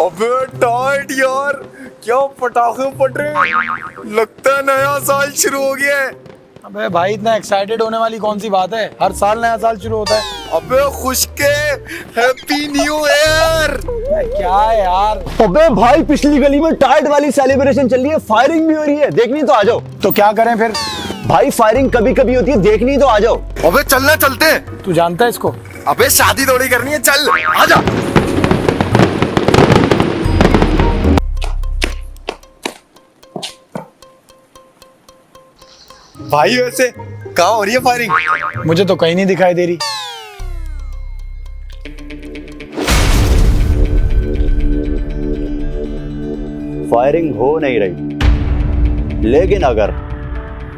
अबे टाइट यार, क्या पटाखे फट रहे हैं। लगता है नया साल शुरू हो गया है। अबे भाई इतना एक्साइटेड होने वाली कौन सी बात है, हर साल नया साल शुरू होता है। अबे खुशके, हैप्पी न्यू ईयर। क्या है यार। अबे भाई पिछली गली में टाइट वाली सेलिब्रेशन चल रही है, फायरिंग भी हो रही है, देखनी तो आ जाओ। तो क्या करें फिर? भाई फायरिंग कभी कभी होती है, देखनी तो आ जाओ। अबे चलना, चलते हैं। तू जानता है इसको? अबे शादी थोड़ी करनी है, चल आजा। भाई वैसे कहाँ हो रही है फायरिंग? मुझे तो कहीं नहीं दिखाई दे रही। फायरिंग हो नहीं रही, लेकिन अगर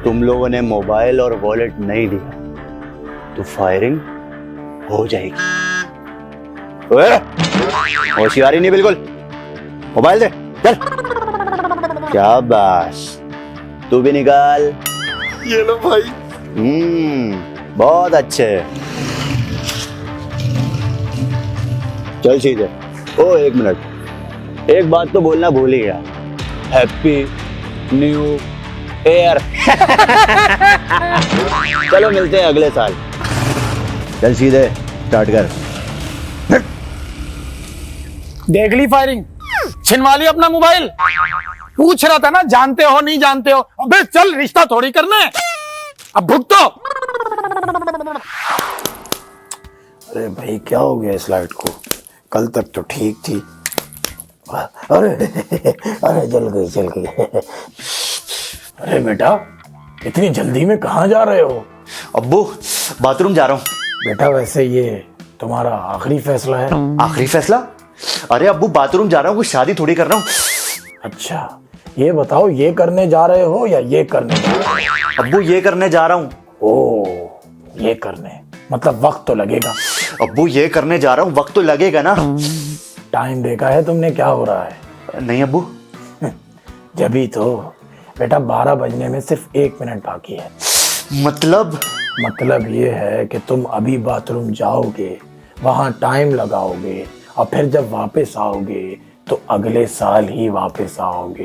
तुम लोगों ने मोबाइल और वॉलेट नहीं दिया तो फायरिंग हो जाएगी। ओए, होशियारी नहीं बिल्कुल। मोबाइल दे, चल। क्या बास, तू भी निकाल। ये लो भाई। बहुत अच्छे। चल सीधे। ओ एक मिनट, एक बात तो बोलना भूल ही गया। Happy new year. चलो मिलते हैं अगले साल। चल सीधे स्टार्ट कर। देख ली फायरिंग? छिनवा ली अपना मोबाइल? पूछ रहा था ना, जानते हो नहीं जानते हो? अबे चल, रिश्ता थोड़ी करना है, अब भुगतो। अरे भाई क्या हो गया इस लाइट को? कल तक तो ठीक थी। अरे अरे जल गई, जल गई। अरे बेटा इतनी जल्दी में कहाँ जा रहे हो? अब्बू बाथरूम जा रहा हूँ। बेटा वैसे ये तुम्हारा आखिरी फैसला है? आखिरी फैसला? अरे अब्बू बाथरूम जा रहा हूँ, कुछ शादी थोड़ी कर रहा हूँ। अच्छा ये बताओ, ये करने जा रहे हो या ये करने जा रहे हो? अब्बू ये करने जा रहा हूँ। ओ ये करने, मतलब वक्त तो लगेगा। अब्बू ये करने जा रहा हूँ, वक्त तो लगेगा ना। टाइम देखा है तुमने क्या हो रहा है? नहीं अब्बू। जभी तो बेटा 12 बजने में सिर्फ 1 मिनट बाकी है। मतलब ये है कि तुम अभी बाथरूम जाओगे, वहां टाइम लगाओगे और फिर जब वापस आओगे तो अगले साल ही वापस आओगे।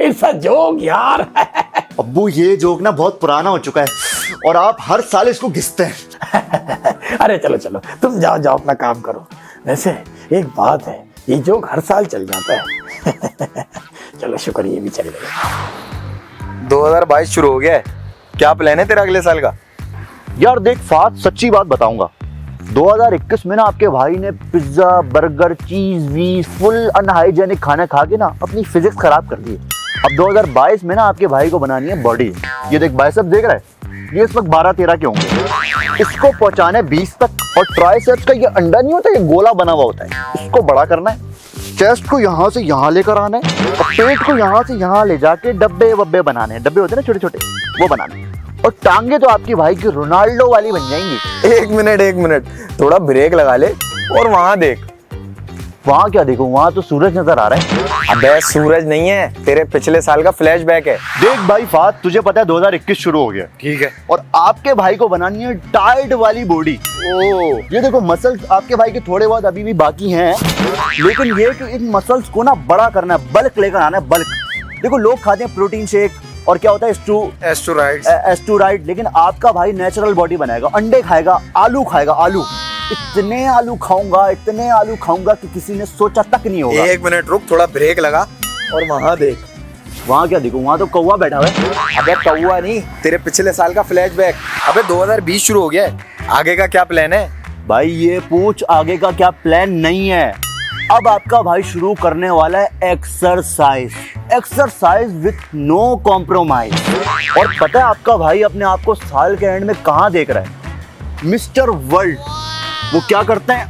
इट्स अ जोक यार। अब्बू ये जोक ना बहुत पुराना हो चुका है और आप हर साल इसको घिसते हैं। अरे चलो चलो तुम जाओ जाओ अपना काम करो। वैसे एक बात है, ये जोक हर साल चल जाता है। चलो शुक्र ये भी चल गया। 2022 शुरू हो गया है, क्या प्लान है तेरा अगले साल का? यार देख फात, सच्ची बात बताऊंगा, 2021 में ना आपके भाई ने पिज्जा बर्गर चीज वीज फुल अनहाइजेनिक खाना खा के ना अपनी फिजिक्स खराब कर दी है। अब 2022 में ना आपके भाई को बनानी है बॉडी। ये देख बाइसेप देख रहा है, ये इस वक्त 12-13 के होंगे, इसको पहुंचाना है 20 तक। और ट्राइसेप्स का ये अंडा नहीं होता, ये गोला बना हुआ होता है, इसको बड़ा करना है। चेस्ट को यहाँ से यहाँ लेकर आना है और पेट को यहाँ से यहाँ ले जाके डब्बे वब्बे बनाने हैं, डब्बे होते हैं ना छोटे छोटे, वो बनाने। और टांगे तो आपकी भाई की रोनाल्डो वाली बन जाएंगी। एक मिनट, थोड़ा ब्रेक लगा ले और वहां देख। वहां क्या देखूं, वहां तो सूरज नजर आ रहा है। अबे सूरज नहीं है, तेरे पिछले साल का फ्लैशबैक है। देख भाई फात, तुझे पता है 2021 शुरू हो गया, ठीक है, और आपके भाई को बनानी है टाइट वाली बॉडी। ओ ये देखो मसल्स आपके भाई के थोड़े बहुत अभी भी बाकी हैं, लेकिन ये कि इन मसल्स को ना बड़ा करना है, बल्क लेकर आना है, बल्क। देखो लोग खाते हैं प्रोटीन शेक और क्या होता है एस्टूराइड, लेकिन आपका भाई नेचुरल बॉडी बनाएगा। अंडे खाएगा, आलू खाएगा, आलू इतने आलू खाऊंगा कि किसी ने सोचा तक नहीं होगा। 1 मिनट रुक, थोड़ा ब्रेक लगा और वहां देख। वहां क्या देखूं, वहां तो कौवा बैठा हुआ है। अबे कौवा नहीं, तेरे पिछले साल का फ्लैशबैक। अबे 2020 शुरू हो गया है, आगे का क्या प्लान है? भाई ये पूछ आगे का क्या प्लान नहीं है। अब आपका भाई शुरू करने वाला है एक्सरसाइज विथ नो कॉम्प्रोमाइज। और पता है आपका भाई अपने आप को साल के एंड में कहां देख रहा है? Mister world. वो क्या करते हैं,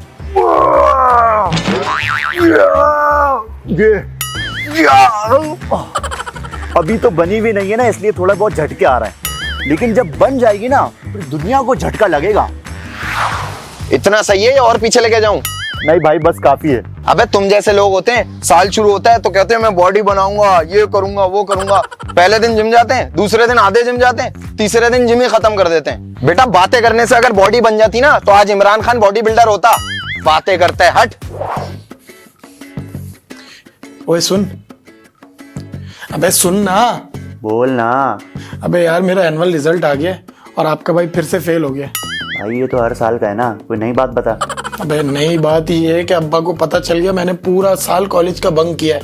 अभी तो बनी भी नहीं है ना, इसलिए थोड़ा बहुत झटके आ रहा है, लेकिन जब बन जाएगी ना तो दुनिया को झटका लगेगा। इतना सही है या और पीछे लेके जाऊं? नहीं भाई बस काफी है। अबे तुम जैसे लोग होते हैं, साल शुरू होता है तो कहते हैं मैं बॉडी बनाऊंगा, ये करूंगा, वो करूंगा। पहले दिन जिम जाते हैं, दूसरे दिन आधे जिम जाते हैं, तीसरे दिन जिम ही खत्म कर देते हैं। बेटा बातें करने से अगर बॉडी बन जाती ना तो आज इमरान खान बॉडी बिल्डर होता। बातें करता है, हट। ओए सुन, अबे सुन ना। बोल ना। अबे यार मेरा एनुअल रिजल्ट आ गया है और आपका भाई फिर से फेल हो गया। भाई ये तो हर साल का है ना, कोई नई बात बता। अबे नई बात ये है कि अब्बा को पता चल गया मैंने पूरा साल कॉलेज का बंक किया है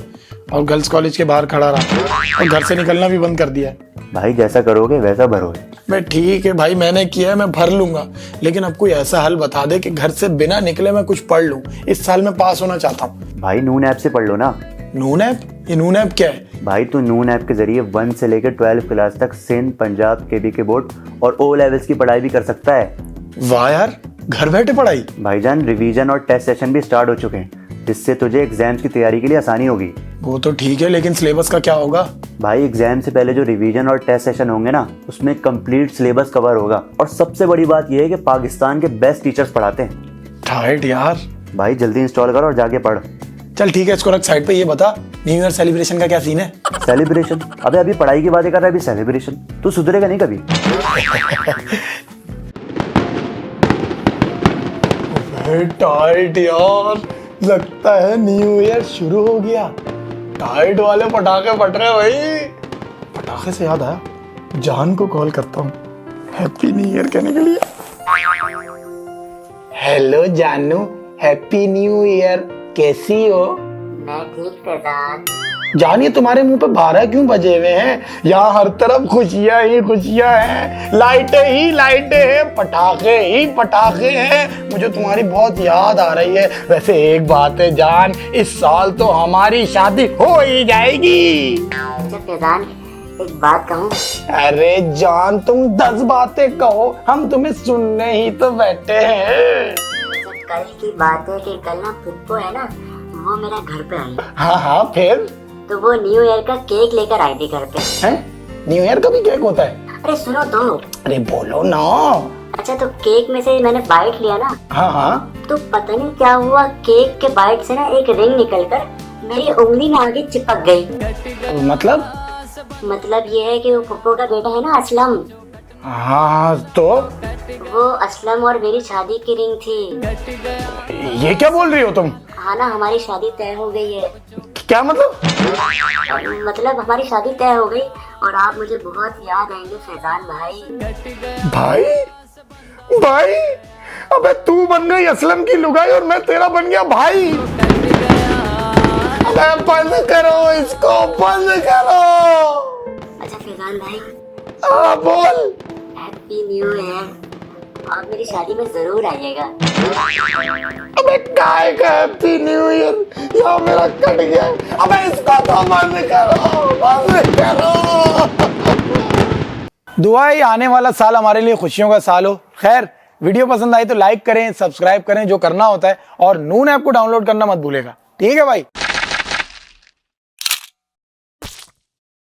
और गर्ल्स कॉलेज के बाहर खड़ा रहा और घर से निकलना भी बंद कर दिया है। भाई जैसा करोगे वैसा भरोगे। मैं ठीक है भाई, मैंने किया है, मैं भर लूंगा, लेकिन अब कोई ऐसा हल बता दे कि घर से बिना निकले मैं कुछ पढ़ लूं। इस साल मैं पास होना चाहता हूँ। भाई नून ऐप से पढ़ लो ना। नून ऐप? ये नून ऐप क्या है? भाई तू नून ऐप के जरिए 1 से लेकर 12 क्लास तक सिंध, पंजाब, केबीके बोर्ड और ओ लेवल्स की पढ़ाई भी कर सकता है। वाह यार, घर बैठे पढ़ाई। भाईजान रिवीजन और टेस्ट सेशन भी स्टार्ट हो चुके हैं, जिससे तुझे एग्जाम्स की तैयारी के लिए आसानी होगी। वो तो ठीक है, लेकिन सिलेबस का क्या होगा? भाई एग्जाम से पहले जो रिवीजन और टेस्ट सेशन होंगे ना, उसमें कंप्लीट सिलेबस कवर होगा और सबसे बड़ी बात यह है कि पाकिस्तान के बेस्ट टीचर्स पढ़ाते हैं। टाइट यार। भाई जल्दी इंस्टॉल कर और जाके पढ़। चल ठीक है, इसको रख साइड पे। ये बता, न्यू ईयर सेलिब्रेशन का क्या सीन है? सेलिब्रेशन? अबे अभी पढ़ाई की बातें कर रहा है, अभी सेलिब्रेशन? तू सुधरेगा नहीं कभी। टाइट यार, लगता है न्यू ईयर शुरू हो गया। टाइट वाले पटाखे फट रहे भाई। पटाखे से याद आया, जान को कॉल करता हूँ हैप्पी न्यू ईयर कहने के लिए। हेलो जानू, हैप्पी न्यू ईयर, कैसी हो? मैं ठीक फैजान। जानिए तुम्हारे मुंह पे 12 क्यों बजे हुए हैं? यहाँ हर तरफ खुशियां ही खुशियां हैं, लाइटें ही लाइटें हैं, पटाखे ही पटाखे हैं। मुझे तुम्हारी बहुत याद आ रही है। वैसे एक बात है जान, इस साल तो हमारी शादी हो ही जाएगी। अच्छा फैजान, एक बात कहूँ? अरे जान, तुम 10 बातें कहो, हम तुम्हें सुनने ही तो बैठे हैं। अच्छा, कल की बात है कि कल ना पुप्पो है ना, वो मेरा घर पे आई। हाँ हाँ, फिर? तो वो न्यू ईयर का केक लेकर आई थी घर पे। हैं? न्यू ईयर का भी केक होता है? अरे सुनो तो। अरे बोलो ना। अच्छा, तो केक में से मैंने बाइट लिया ना, हाँ हाँ। तो पता नहीं क्या हुआ, केक के बाइट से ना एक रिंग निकलकर मेरी उंगली में आगे चिपक गई। मतलब ये है कि वो पुप्पो का बेटा है ना असलम, हाँ तो वो असलम और मेरी शादी की रिंग थी। ये क्या बोल रही हो तुम? हाँ ना, हमारी शादी तय हो गई है। क्या मतलब? मतलब हमारी शादी तय हो गई और आप मुझे बहुत याद आएंगे फैजान भाई। भाई भाई, अबे तू बन गई असलम की लुगाई और मैं तेरा बन गया भाई। अबे बंद करो इसको, बंद करो। अच्छा फैजान भाई, बोल। Happy new year. आप मेरी शादी में जरूर आइएगा। अबे काय का हैप्पी न्यू ईयर, यहाँ मेरा कट गया। अबे इसको तो बंद करो, बंद करो। दुआ है आने वाला साल हमारे लिए खुशियों का साल हो। खैर, वीडियो पसंद आई तो लाइक करें, सब्सक्राइब करें, जो करना होता है, और नून ऐप को डाउनलोड करना मत भूलेगा। ठीक है भाई।